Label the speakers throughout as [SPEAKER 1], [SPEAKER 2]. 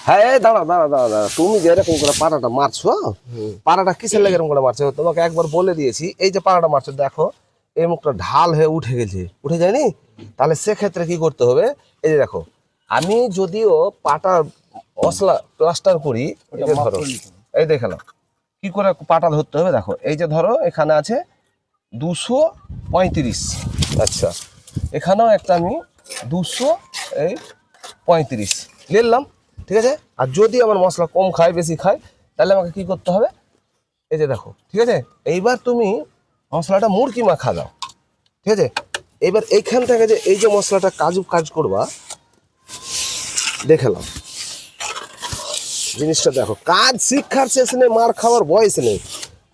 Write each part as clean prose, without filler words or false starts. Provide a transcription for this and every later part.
[SPEAKER 1] হ্যাঁ, দাঁড়া দাঁড়া দাঁড়া দাঁড়া, তুমি যে এরকম করে পাড়াটা মারছো, পাড়াটা কিসের লেগে এরকম করে মারছো? তোমাকে একবার বলে দিয়েছি, এই যে পাড়াটা মারছো দেখো এই মুখটা ঢাল হয়ে উঠে গেছে, উঠে যায়নি? তাহলে সেক্ষেত্রে কি করতে হবে? এই যে দেখো, আমি যদিও পাটা মশলা প্লাস্টার করি, এই যে ধরো, এই দেখে নাও কি করে পাটা ধরতে হবে। দেখো এই যে ধরো এখানে আছে 235, আচ্ছা এখানেও একটা আমি 235 নিলাম, ঠিক আছে। আর যদি আমার মশলা কম খায় বেশি খায় তাহলে আমাকে কি করতে হবে? এই যে দেখো, ঠিক আছে, এইবার তুমি মশলাটা মুরকি মাখা দাও, ঠিক আছে। এবার এইখান থেকে যে এই যে মশলাটা কাজ করবা, দেখে নাও জিনিসটা দেখো, কাজ শিক্ষার শেষ নেই, মার খাওয়ার বয়স নেই,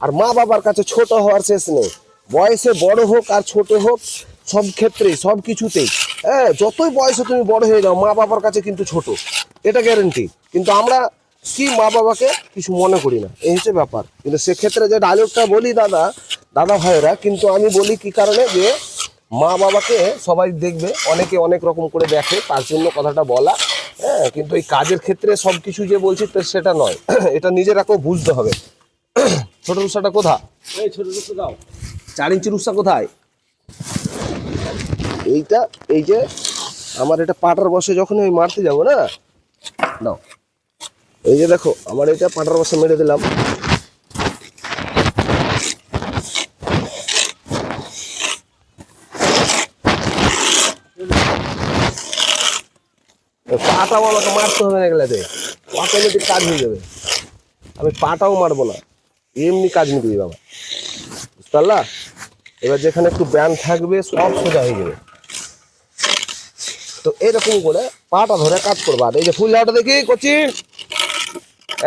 [SPEAKER 1] আর মা বাবার কাছে ছোট হওয়ার শেষ নেই। বয়সে বড় হোক আর ছোট হোক, সব ক্ষেত্রেই সব কিছুতেই, হ্যাঁ, যতই বয়সে তুমি বড় হয়ে যাও মা বাবার কাছে কিন্তু ছোট, এটা গ্যারেন্টি। কিন্তু আমরা কি মা বাবাকে কিছু মনে করি না, এই হচ্ছে ব্যাপার। কিন্তু সেক্ষেত্রে যে ডায়লগটা বলি দাদা ভাইয়েরা, কিন্তু আমি বলি কি কারণে, যে মা বাবাকে সবাই দেখবে, অনেকে অনেক রকম করে দেখে, তার জন্য কথাটা বলা। হ্যাঁ, কিন্তু এই কাজের ক্ষেত্রে সব কিছু যে বলছি সেটা নয়, এটা নিজেরাকেও বুঝতে হবে। ছোট রুসাটা কোথায়?
[SPEAKER 2] এই ছোট রুসা দাও।
[SPEAKER 1] 4 ইঞ্চি রুসা কোথায়? এইটা, এই যে আমার এটা পাটার বসে যখন আমি মারতে যাবো না, নাও এই যে দেখো আমার এটা পাটার বসে মেরে দিলাম। পাটাও আমাকে মারতে হবে না, এগুলাতে অটোমেটিক কাজ হয়ে যাবে। আমি পাটাও মারবো না, এমনি কাজ নিতে দিবে আমার, বুঝতে পারলা? এবার যেখানে একটু ব্যান থাকবে সব সোজা হয়ে যাবে। তো এরকম করে পাটা ধরে কাজ করবা। আর এই যে ফুল লাউটা দেখি কোচিং,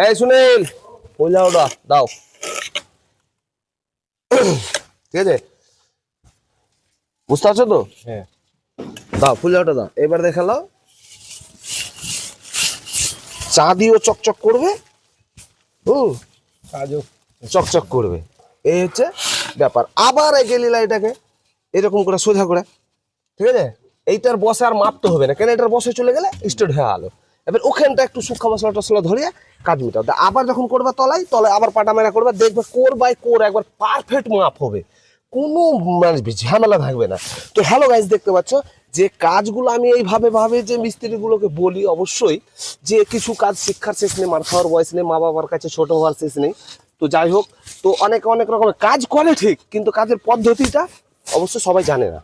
[SPEAKER 1] এই সুনীল ফুল লাউটা দাও, ঠিক আছে, বুঝতে পারছো তো?
[SPEAKER 2] হ্যাঁ,
[SPEAKER 1] দাও ফুল লাউটা দাও। এবার দেখালাও চা দিয়েও চকচক করবে,
[SPEAKER 2] কাজও
[SPEAKER 1] চকচক করবে, এই হচ্ছে ব্যাপার। আবার এই গেলিলা এটাকে এরকম করে সোজা করে, ঠিক আছে। এইটার বসে আর মাপতে হবে না, কেন এটার বসে চলে গেলে স্টার্ট হয়ে গেলো। এবার ওখানটা একটু শুকনো মশলা টসলা ধরিয়ে কাজ মিটাও। আবার যখন করবা তলায় আবার পাটা মেরা করবা, দেখবে কোর বাই কোর একবার পারফেক্ট মাপ হবে, কোনো মানে ঝামেলা থাকবে না। তো হ্যালো গাইস, দেখতে পাচ্ছ যে কাজগুলো আমি এইভাবে যে মিস্ত্রিগুলোকে বলি, অবশ্যই যে কিছু কাজ শিক্ষার শেষ নেই, মার খাওয়ার বয়স নেই, মা বাবার কাছে ছোট হওয়ার শেষ নেই। তো যাই হোক, তো অনেক রকমের কাজ করে ঠিক, কিন্তু কাজের পদ্ধতিটা অবশ্য সবাই জানে না।